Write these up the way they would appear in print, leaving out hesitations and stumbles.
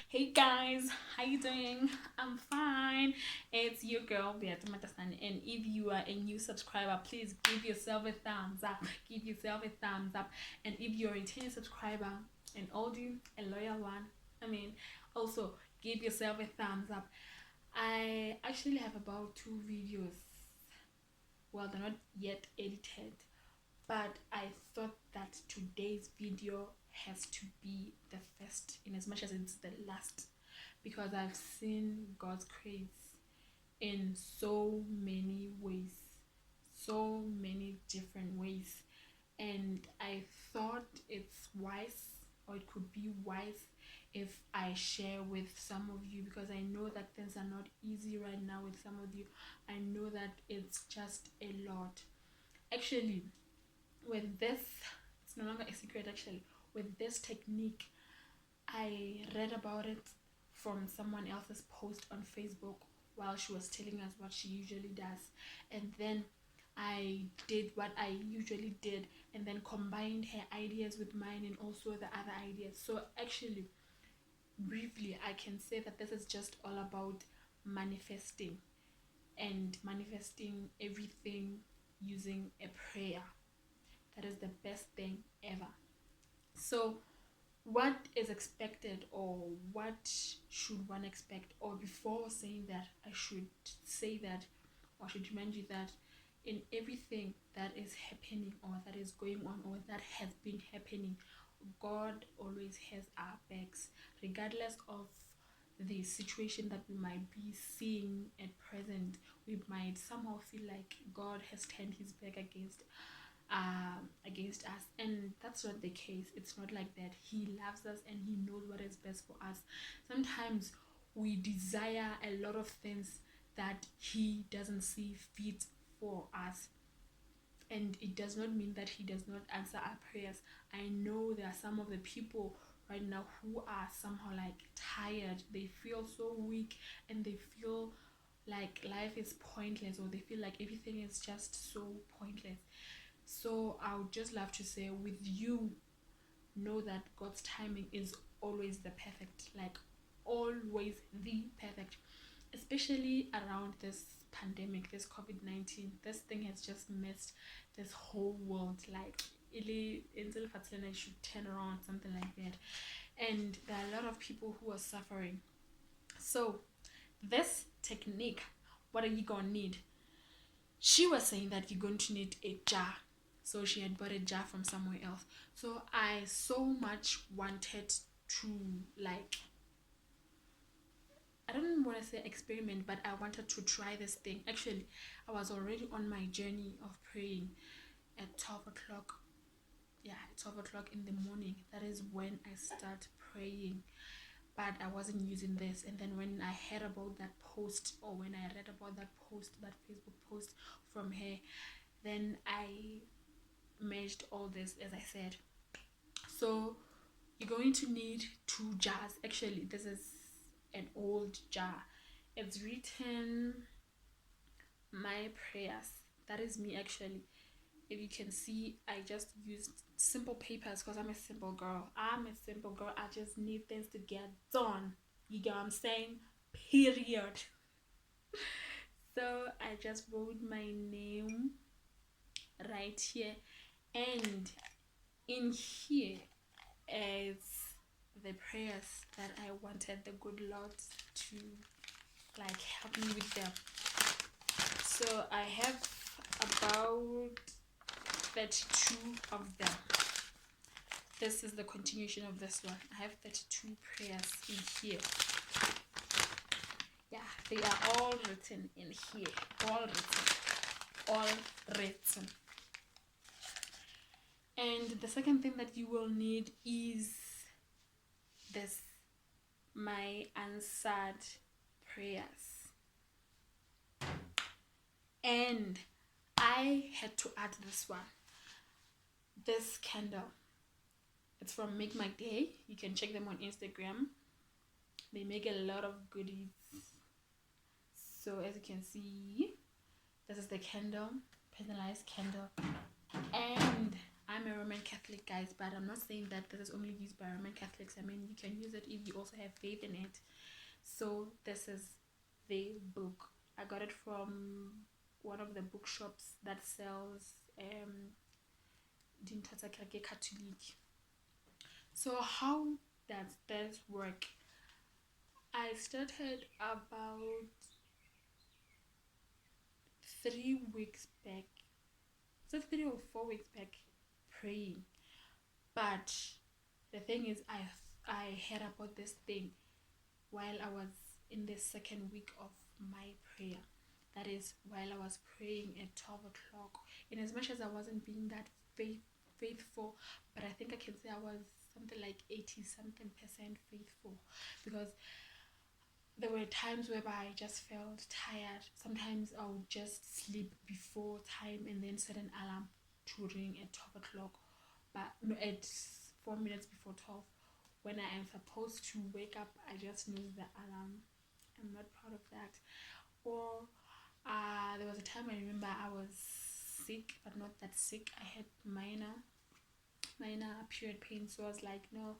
Hey guys, how you doing? I'm fine. It's your girl Beata Matasani, and if you are a new subscriber, please give yourself a thumbs up. Give yourself a thumbs up. And if you're a returning subscriber, an oldie, a loyal one, I mean, also give yourself a thumbs up. I actually have about 2 videos. Well, they're not yet edited, but I thought that today's video has to be the first in as much as it's the last, because I've seen God's grace in so many ways, so many different ways, and I thought it's wise, or it could be wise, if I share with some of you, because I know that things are not easy right now with some of you. I know that it's just a lot. Actually, with this, it's no longer a secret. Actually, with this technique, I read about it from someone else's post on Facebook while she was telling us what she usually does, and then I did what I usually did, and then combined her ideas with mine and also the other ideas. So actually, briefly, I can say that this is just all about manifesting, and manifesting everything using a prayer. That is the best thing ever. So, what is expected, or what should one expect? Or before saying that, I should say that, or should remind you that in everything that is happening, or that is going on, or that has been happening, God always has our backs, regardless of the situation that we might be seeing at present. We might somehow feel like God has turned his back against us, and that's not the case. It's not like that. He loves us and he knows what is best for us. Sometimes we desire a lot of things that he doesn't see fit for us, and it does not mean that he does not answer our prayers. I know there are some of the people right now who are somehow like tired. They feel so weak, and they feel like life is pointless, or they feel like everything is just so pointless. So I would just love to say, with you, know that God's timing is always the perfect, like always the perfect, especially around this pandemic, this COVID-19. This thing has just messed this whole world. Like, until I should turn around, something like that. And there are a lot of people who are suffering. So, this technique, what are you gonna need? She was saying that you're going to need a jar. So she had bought a jar from somewhere else. So I so much wanted to, like, I don't want to say experiment, but I wanted to try this thing. Actually, I was already on my journey of praying at 12 o'clock. Yeah, at 12 o'clock in the morning. That is when I start praying. But I wasn't using this. And then when I heard about that post, or when I read about that post, that Facebook post from her, then I merged all this, as I said. So you're going to need 2 jars. Actually, this is an old jar. It's written my prayers. That is me. Actually, if you can see, I just used simple papers because I'm a simple girl. I just need things to get done. You get what I'm saying? Period. So I just wrote my name right here, and in here is the prayers that I wanted the good Lord to, like, help me with them. So I have about 32 of them. This is the continuation of this one. I have 32 prayers in here. Yeah, they are all written in here. All written. And the second thing that you will need is this, my answered prayers. And I had to add this one, this candle. It's from Make My Day. You can check them on Instagram. They make a lot of goodies. So as you can see, this is the candle, personalized candle. And I I'm a Roman Catholic, guys, but I'm not saying that this is only used by Roman Catholics. I mean, you can use it if you also have faith in it. So this is the book. I got it from one of the bookshops that sells Catholic. So how does this work? I started about 3 weeks back. So 3 or 4 weeks back praying. But the thing is, I heard about this thing while I was in the second week of my prayer. That is, while I was praying at 12 o'clock. In as much as I wasn't being that faithful, but I think I can say I was something like 80-something% faithful, because there were times whereby I just felt tired. Sometimes I would just sleep before time and then set an alarm to ring at 12 o'clock, but no, at 4 minutes before 12. When I am supposed to wake up, I just snooze the alarm. I'm not proud of that. Or there was a time I remember I was sick, but not that sick. I had minor period pain, so I was like, no,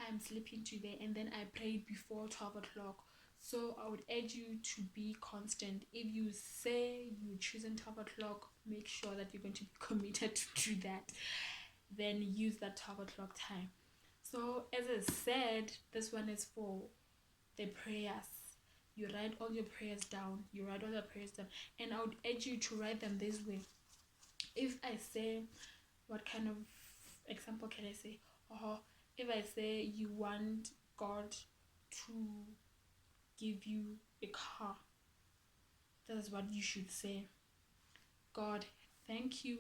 I'm sleeping today. And then I prayed before 12 o'clock. So I would urge you to be constant. If you say you're choosing 12 o'clock, make sure that you're going to be committed to do that. Then use that 12 o'clock time. So as I said, this one is for the prayers. You write all your prayers down. And I would urge you to write them this way. If I say, what kind of example can I say? If I say you want God to give you a car, that is what you should say. God, thank you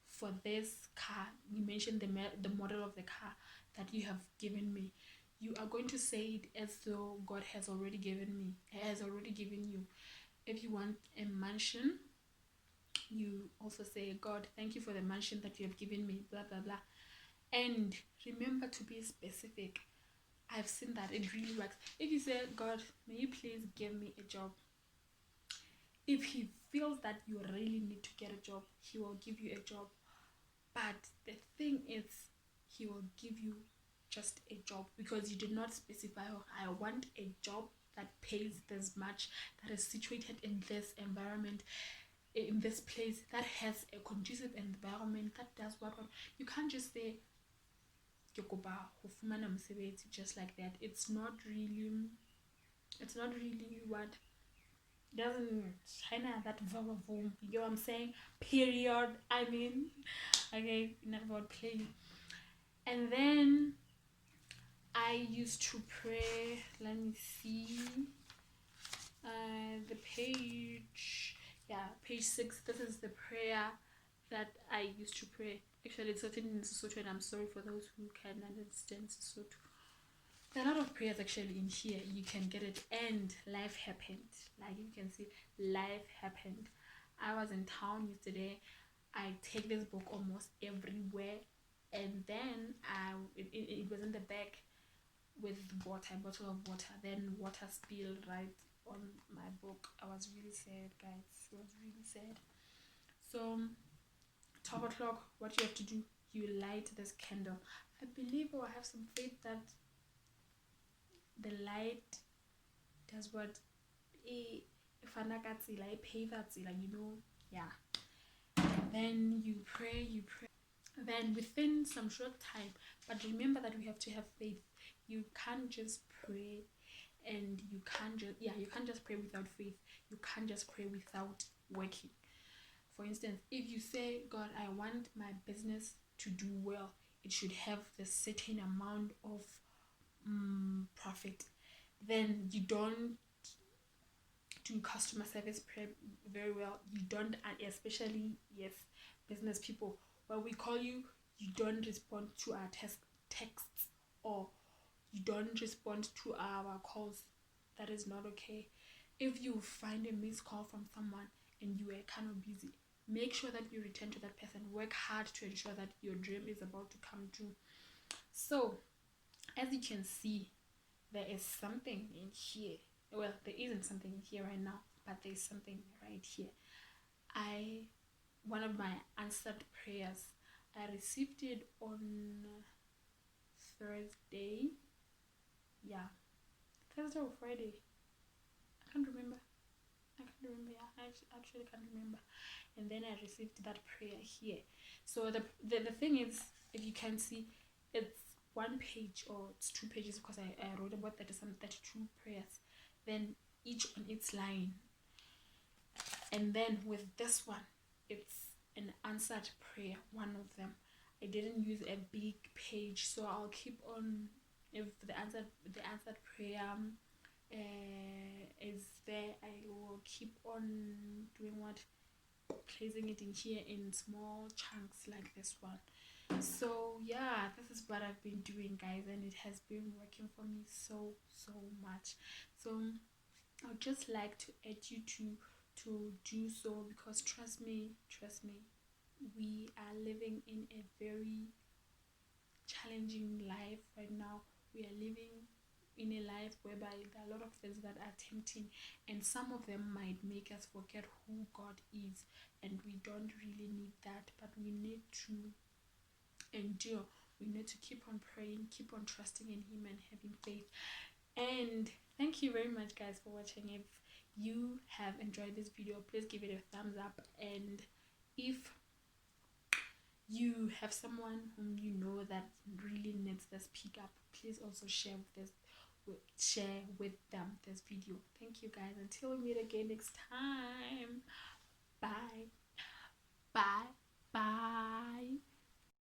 for this car. You mentioned the model of the car that you have given me. You are going to say it as though God has already given you. If you want a mansion, you also say, God, thank you for the mansion that you have given me, blah blah blah. And remember to be specific. I've seen that it really works. If you say, God, may you please give me a job, if he feels that you really need to get a job, he will give you a job. But the thing is, he will give you just a job, because you did not specify, I want a job that pays this much, that is situated in this environment, in this place, that has a conducive environment, that does what. You can't just say just like that. It's not really what doesn't China that verb. You know what I'm saying? Period. I mean, okay, not about playing. And then I used to pray. Let me see. The page. Yeah, page 6. This is the prayer that I used to pray. Actually, it's written in Sesotho, and I'm sorry for those who can understand Sesotho. There are a lot of prayers actually in here. You can get it. And life happened. Like you can see, life happened. I was in town yesterday. I take this book almost everywhere. And then it was in the bag with water, a bottle of water. Then water spilled right on my book. I was really sad, guys. It was really sad. So 12 o'clock, what you have to do, you light this candle. I believe, or I have some faith that the light does what yeah. Then you pray. Then within some short time, but remember that we have to have faith. You can't just pray, and you can't just pray without faith. You can't just pray without working. For instance, if you say, God, I want my business to do well, it should have the certain amount of profit. Then you don't do customer service very well. You don't, and especially business people, when we call you, you don't respond to our texts, or you don't respond to our calls. That is not okay. If you find a missed call from someone and you are kind of busy, make sure that you return to that person. Work hard to ensure that your dream is about to come true. So, as you can see, there is something in here. Well, there isn't something in here right now, but there's something right here. One of my answered prayers, I received it on Thursday. Yeah, Thursday or Friday. I can't remember. Yeah, I actually can't remember. And then I received that prayer here. So the thing is, if you can see, it's one page or it's 2 pages, because I wrote about 32 prayers, then each on its line. And then with this one, it's an answered prayer, one of them. I didn't use a big page, so I'll keep on, if the answered prayer is there, I will keep on doing what, placing it in here in small chunks like this one. So yeah, this is what I've been doing, guys, and it has been working for me so much. So I'd just like to urge you to do so, because trust me, we are living in a very challenging life right now. We are living in a life whereby there are a lot of things that are tempting, and some of them might make us forget who God is, and we don't really need that, but we need to endure. We need to keep on praying, keep on trusting in Him and having faith. And thank you very much, guys, for watching. If you have enjoyed this video, please give it a thumbs up, and if you have someone whom you know that really needs this pick up, please also share with them this video. Thank you, guys. Until we meet again next time, bye.